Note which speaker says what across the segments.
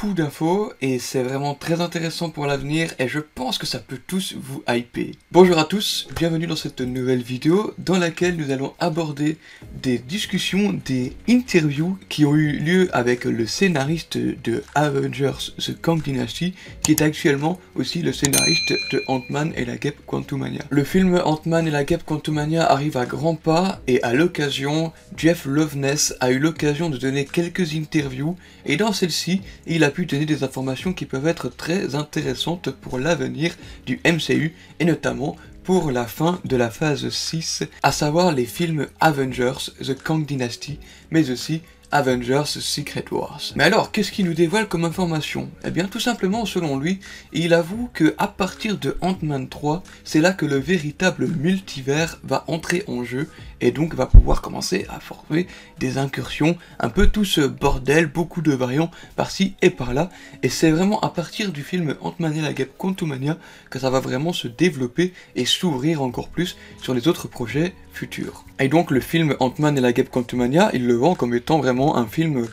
Speaker 1: beaucoup d'infos et c'est vraiment très intéressant pour l'avenir et je pense que ça peut tous vous hyper. Bonjour à tous, bienvenue dans cette nouvelle vidéo dans laquelle nous allons aborder des discussions, des interviews qui ont eu lieu avec le scénariste de Avengers The Kang Dynasty qui est actuellement aussi le scénariste de Ant-Man et la Guêpe Quantumania. Le film Ant-Man et la Guêpe Quantumania arrive à grands pas et à l'occasion, Jeff Loveness a eu l'occasion de donner quelques interviews et dans celle-ci, il a pu donner des informations qui peuvent être très intéressantes pour l'avenir du MCU et notamment pour la fin de la phase 6, à savoir les films Avengers The Kang Dynasty, mais aussi Avengers Secret Wars. Mais alors, qu'est-ce qu'il nous dévoile comme information? Eh bien, tout simplement, selon lui, il avoue que à partir de Ant-Man 3, c'est là que le véritable multivers va entrer en jeu et donc va pouvoir commencer à former des incursions, un peu tout ce bordel, beaucoup de variants par-ci et par-là, et c'est vraiment à partir du film Ant-Man et la Guêpe Quantumania que ça va vraiment se développer et s'ouvrir encore plus sur les autres projets futurs. Et donc le film Ant-Man et la Guêpe Quantumania, il le vend comme étant vraiment un film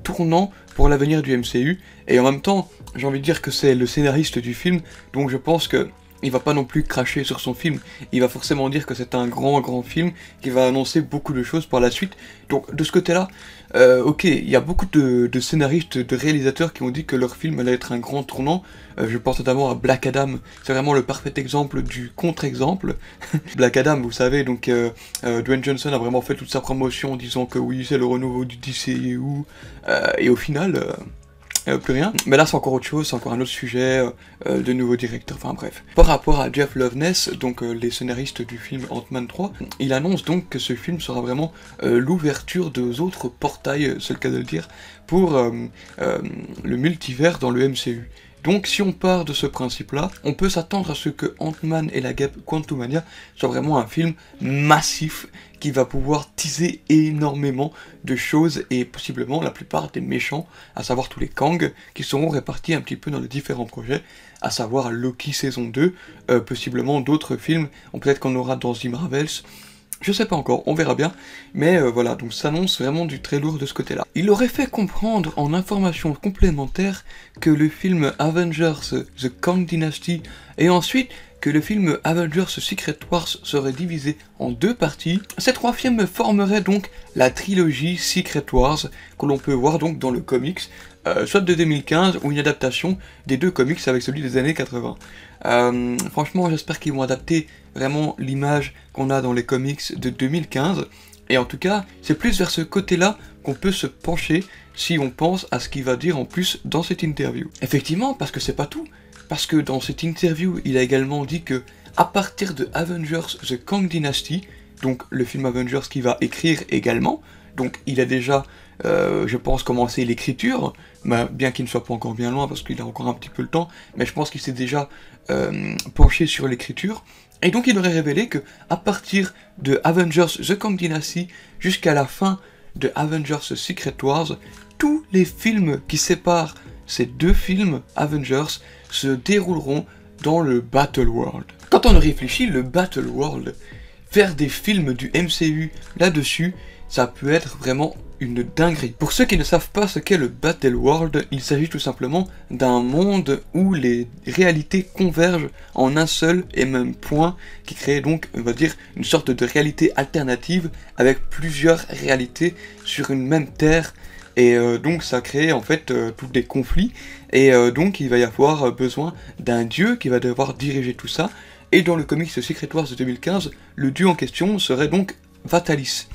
Speaker 1: tournant pour l'avenir du MCU, et en même temps, j'ai envie de dire que c'est le scénariste du film, donc je pense que il va pas non plus cracher sur son film, il va forcément dire que c'est un grand film qui va annoncer beaucoup de choses par la suite. Donc de ce côté-là, ok, il y a beaucoup de scénaristes, de réalisateurs qui ont dit que leur film allait être un grand tournant. Je pense notamment à Black Adam, c'est vraiment le parfait exemple du contre-exemple. Black Adam, vous savez, donc Dwayne Johnson a vraiment fait toute sa promotion en disant que oui, c'est le renouveau du DCU, et au final... plus rien, mais là c'est encore autre chose, c'est encore un autre sujet, de nouveaux directeurs, enfin bref. Par rapport à Jeff Loveness, donc les scénaristes du film Ant-Man 3, il annonce donc que ce film sera vraiment l'ouverture d'autres portails, c'est le cas de le dire, pour le multivers dans le MCU. Donc si on part de ce principe-là, on peut s'attendre à ce que Ant-Man et la Guêpe Quantumania soit vraiment un film massif qui va pouvoir teaser énormément de choses et possiblement la plupart des méchants, à savoir tous les Kang, qui seront répartis un petit peu dans les différents projets, à savoir Loki saison 2, possiblement d'autres films, peut-être qu'on aura dans The Marvels, je sais pas encore, on verra bien, mais voilà, donc ça annonce vraiment du très lourd de ce côté-là. Il aurait fait comprendre en information complémentaire que le film Avengers The Kang Dynasty et ensuite que le film Avengers Secret Wars serait divisé en deux parties. Ces trois films formeraient donc la trilogie Secret Wars que l'on peut voir donc dans le comics, soit de 2015 ou une adaptation des deux comics avec celui des années 80. Franchement, j'espère qu'ils vont adapter vraiment l'image qu'on a dans les comics de 2015, et en tout cas, c'est plus vers ce côté-là qu'on peut se pencher si on pense à ce qu'il va dire en plus dans cette interview. Effectivement, parce que c'est pas tout, parce que dans cette interview, il a également dit que à partir de Avengers The Kang Dynasty, donc le film Avengers qu'il va écrire également, donc il a déjà, je pense, commencé l'écriture, bien qu'il ne soit pas encore bien loin parce qu'il a encore un petit peu le temps, mais je pense qu'il s'est déjà penché sur l'écriture, et donc il aurait révélé que à partir de Avengers The Kang Dynasty jusqu'à la fin de Avengers Secret Wars, tous les films qui séparent ces deux films Avengers se dérouleront dans le Battle World. Quand on réfléchit, le Battle World, faire des films du MCU là-dessus, ça peut être vraiment une dinguerie. Pour ceux qui ne savent pas ce qu'est le Battle World, il s'agit tout simplement d'un monde où les réalités convergent en un seul et même point, qui crée donc, on va dire, une sorte de réalité alternative avec plusieurs réalités sur une même terre. Et donc ça crée en fait tous des conflits, et donc il va y avoir besoin d'un dieu qui va devoir diriger tout ça, et dans le comics Secret Wars de 2015, le dieu en question serait donc Vatalis.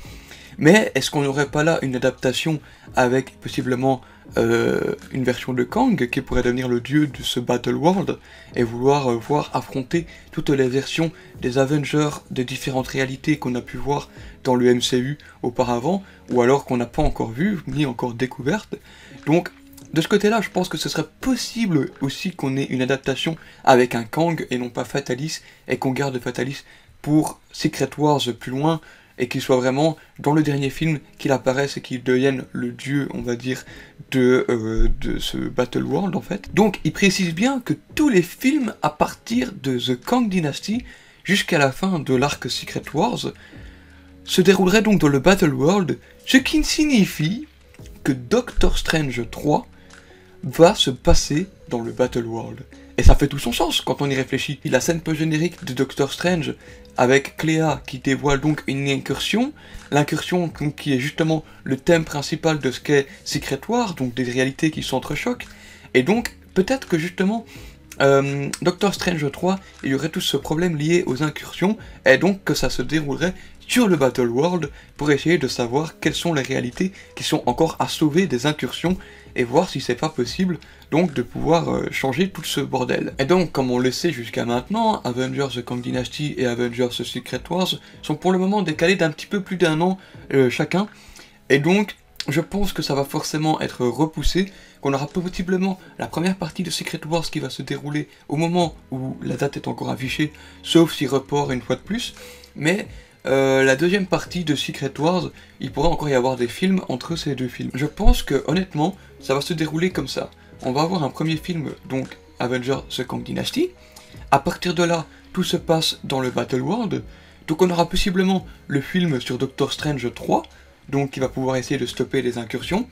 Speaker 1: Mais est-ce qu'on n'aurait pas là une adaptation avec possiblement une version de Kang qui pourrait devenir le dieu de ce Battle World et vouloir voir affronter toutes les versions des Avengers de différentes réalités qu'on a pu voir dans le MCU auparavant, ou alors qu'on n'a pas encore vu, ni encore découverte. Donc de ce côté-là, je pense que ce serait possible aussi qu'on ait une adaptation avec un Kang et non pas Fatalis, et qu'on garde Fatalis pour Secret Wars plus loin, et qu'il soit vraiment dans le dernier film qu'il apparaisse et qu'il devienne le dieu, on va dire, de ce Battle World en fait. Donc il précise bien que tous les films à partir de The Kang Dynasty jusqu'à la fin de l'arc Secret Wars se dérouleraient donc dans le Battle World, ce qui signifie que Doctor Strange 3 va se passer dans le Battle World. Et ça fait tout son sens quand on y réfléchit. La scène post-générique de Doctor Strange avec Cléa qui dévoile donc une incursion, l'incursion qui est justement le thème principal de ce qu'est Secret Wars, donc des réalités qui s'entrechoquent, et donc peut-être que justement Doctor Strange 3, il y aurait tout ce problème lié aux incursions, et donc que ça se déroulerait sur le Battle World pour essayer de savoir quelles sont les réalités qui sont encore à sauver des incursions, et voir si c'est pas possible donc de pouvoir changer tout ce bordel. Et donc, comme on le sait jusqu'à maintenant, Avengers The Kang Dynasty et Avengers The Secret Wars sont pour le moment décalés d'un petit peu plus d'un an chacun, et donc je pense que ça va forcément être repoussé, qu'on aura possiblement la première partie de Secret Wars qui va se dérouler au moment où la date est encore affichée, sauf si report une fois de plus, mais la deuxième partie de Secret Wars, il pourrait encore y avoir des films entre ces deux films. Je pense que, honnêtement, ça va se dérouler comme ça. On va avoir un premier film, donc Avengers The Kang Dynasty. À partir de là, tout se passe dans le Battle World. Donc on aura possiblement le film sur Doctor Strange 3, donc qui va pouvoir essayer de stopper les incursions.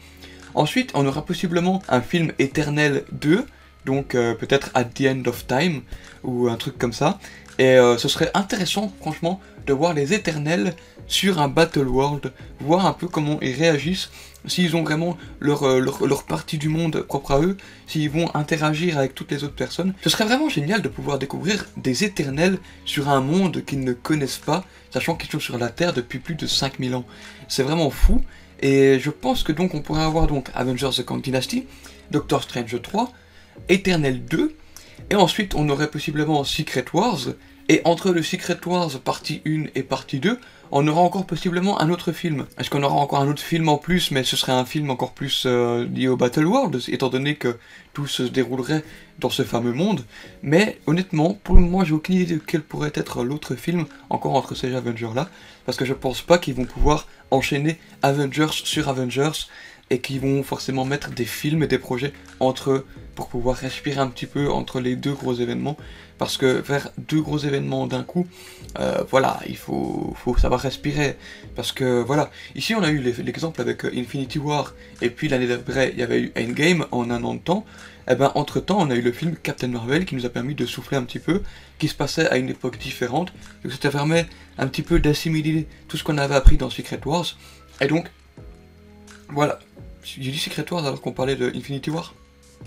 Speaker 1: Ensuite, on aura possiblement un film Éternel 2, donc peut-être At the End of Time, ou un truc comme ça. Et ce serait intéressant, franchement, de voir les Éternels sur un Battle World, voir un peu comment ils réagissent, s'ils ont vraiment leur partie du monde propre à eux, s'ils vont interagir avec toutes les autres personnes. Ce serait vraiment génial de pouvoir découvrir des Éternels sur un monde qu'ils ne connaissent pas, sachant qu'ils sont sur la Terre depuis plus de 5000 ans. C'est vraiment fou, et je pense que donc on pourrait avoir donc Avengers The Kang Dynasty, Doctor Strange 3, Éternel 2, et ensuite on aurait possiblement Secret Wars, et entre le Secret Wars partie 1 et partie 2, on aura encore possiblement un autre film. Est-ce qu'on aura encore un autre film en plus, mais ce serait un film encore plus lié au Battle World, étant donné que tout se déroulerait dans ce fameux monde. Mais honnêtement, pour le moment, j'ai aucune idée de quel pourrait être l'autre film encore entre ces Avengers-là, parce que je pense pas qu'ils vont pouvoir enchaîner Avengers sur Avengers, et qu'ils vont forcément mettre des films et des projets entre eux pour pouvoir respirer un petit peu entre les deux gros événements, parce que faire deux gros événements d'un coup, voilà, il faut savoir respirer, parce que voilà, ici on a eu l'exemple avec Infinity War, et puis l'année d'après il y avait eu Endgame en un an de temps, et ben entre temps on a eu le film Captain Marvel qui nous a permis de souffler un petit peu, qui se passait à une époque différente, donc ça permet un petit peu d'assimiler tout ce qu'on avait appris dans Secret Wars, et donc voilà. J'ai dit Secret Wars alors qu'on parlait de Infinity War.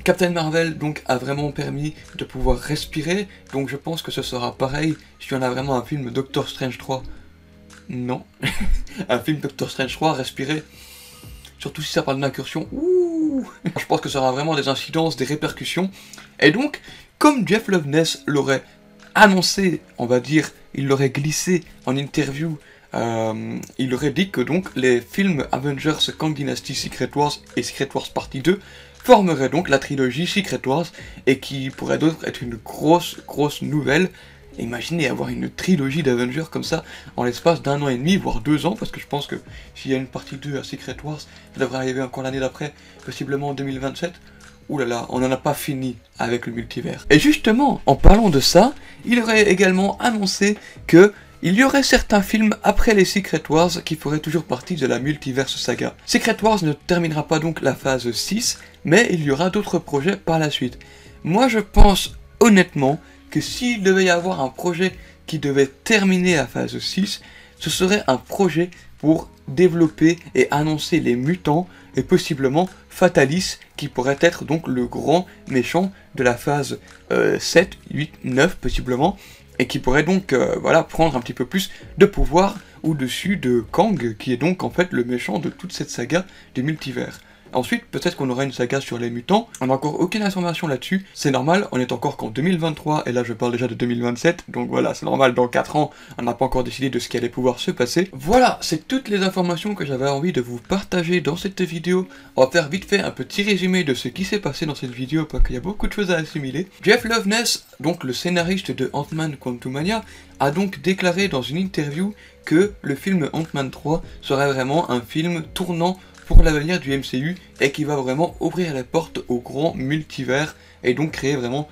Speaker 1: Captain Marvel donc a vraiment permis de pouvoir respirer, donc je pense que ce sera pareil si on a vraiment un film Doctor Strange 3. Non. Un film Doctor Strange 3, respirer. Surtout si ça parle d'incursion. Ouh. Je pense que ça aura vraiment des incidences, des répercussions. Et donc, comme Jeff Loveness l'aurait annoncé, on va dire, il l'aurait glissé en interview, il aurait dit que donc les films Avengers Kang Dynasty Secret Wars et Secret Wars Partie 2 formeraient donc la trilogie Secret Wars, et qui pourrait donc être une grosse nouvelle. Imaginez avoir une trilogie d'Avengers comme ça en l'espace d'un an et demi, voire 2 ans, parce que je pense que s'il y a une partie 2 à Secret Wars, ça devrait arriver encore l'année d'après, possiblement en 2027. Ouh là là, on n'en a pas fini avec le multivers. Et justement, en parlant de ça, il aurait également annoncé que il y aurait certains films après les Secret Wars qui feraient toujours partie de la Multiverse Saga. Secret Wars ne terminera pas donc la phase 6, mais il y aura d'autres projets par la suite. Moi je pense honnêtement que s'il devait y avoir un projet qui devait terminer la phase 6, ce serait un projet pour développer et annoncer les mutants, et possiblement Fatalis, qui pourrait être donc le grand méchant de la phase 7, 8, 9 possiblement, et qui pourrait donc voilà, prendre un petit peu plus de pouvoir au-dessus de Kang, qui est donc en fait le méchant de toute cette saga du multivers. Ensuite, peut-être qu'on aura une saga sur les mutants, on n'a encore aucune information là-dessus, c'est normal, on est encore qu'en 2023, et là je parle déjà de 2027, donc voilà, c'est normal, dans 4 ans, on n'a pas encore décidé de ce qui allait pouvoir se passer. Voilà, c'est toutes les informations que j'avais envie de vous partager dans cette vidéo. On va faire vite fait un petit résumé de ce qui s'est passé dans cette vidéo, parce qu'il y a beaucoup de choses à assimiler. Jeff Loveness, donc le scénariste de Ant-Man Quantumania, a donc déclaré dans une interview que le film Ant-Man 3 serait vraiment un film tournant pour l'avenir du MCU, et qui va vraiment ouvrir la porte au grand multivers, et donc créer vraiment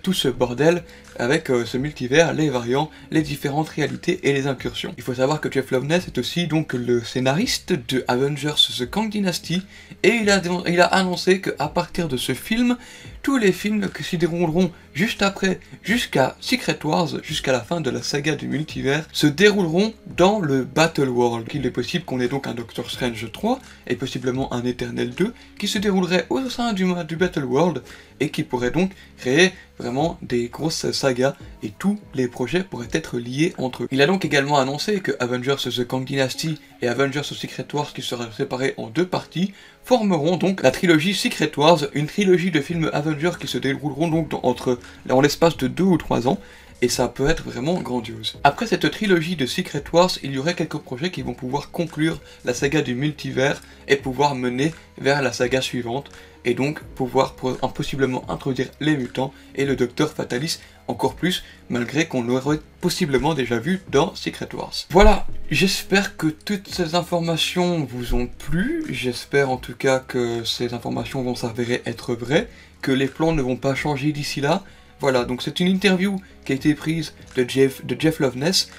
Speaker 1: tout ce bordel. avec ce multivers, les variants, les différentes réalités et les incursions. Il faut savoir que Jeff Loveness est aussi donc le scénariste de Avengers The Kang Dynasty, et il a annoncé qu'à partir de ce film, tous les films qui s'y dérouleront juste après, jusqu'à Secret Wars, jusqu'à la fin de la saga du multivers, se dérouleront dans le Battle World. Il est possible qu'on ait donc un Doctor Strange 3, et possiblement un Eternal 2, qui se déroulerait au sein du Battle World, et qui pourrait donc créer vraiment des grosses sagas, et tous les projets pourraient être liés entre eux. Il a donc également annoncé que Avengers The Kang Dynasty et Avengers The Secret Wars, qui seraient séparés en deux parties, formeront donc la trilogie Secret Wars, une trilogie de films Avengers qui se dérouleront donc en l'espace de 2 ou 3 ans, et ça peut être vraiment grandiose. Après cette trilogie de Secret Wars, il y aurait quelques projets qui vont pouvoir conclure la saga du multivers et pouvoir mener vers la saga suivante, et donc pouvoir possiblement introduire les mutants et le Docteur Fatalis encore plus, malgré qu'on l'aurait possiblement déjà vu dans Secret Wars. Voilà, j'espère que toutes ces informations vous ont plu, j'espère en tout cas que ces informations vont s'avérer être vraies, que les plans ne vont pas changer d'ici là. Voilà, donc c'est une interview qui a été prise de Jeff Loveness,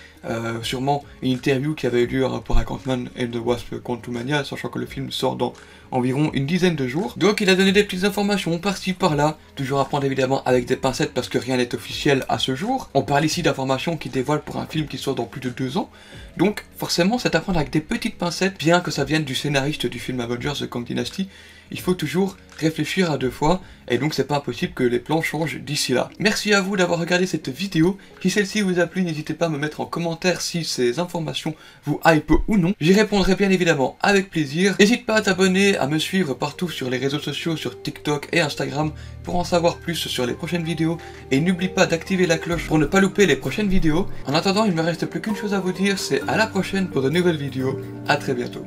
Speaker 1: sûrement une interview qui avait eu lieu en rapport à Ant-Man and the Wasp Quantumania, sachant que le film sort dans environ une dizaine de jours. Donc il a donné des petites informations par-ci par-là, toujours à prendre évidemment avec des pincettes parce que rien n'est officiel à ce jour. On parle ici d'informations qui dévoilent pour un film qui sort dans plus de 2 ans, donc forcément c'est à prendre avec des petites pincettes, bien que ça vienne du scénariste du film Avengers The Kang Dynasty. Il faut toujours réfléchir à 2 fois, et donc c'est pas impossible que les plans changent d'ici là. Merci à vous d'avoir regardé cette vidéo. Si celle-ci vous a plu, n'hésitez pas à me mettre en commentaire si ces informations vous hype ou non. J'y répondrai bien évidemment avec plaisir. N'hésite pas à t'abonner, à me suivre partout sur les réseaux sociaux, sur TikTok et Instagram, pour en savoir plus sur les prochaines vidéos. Et n'oublie pas d'activer la cloche pour ne pas louper les prochaines vidéos. En attendant, il ne me reste plus qu'une chose à vous dire, c'est à la prochaine pour de nouvelles vidéos. À très bientôt.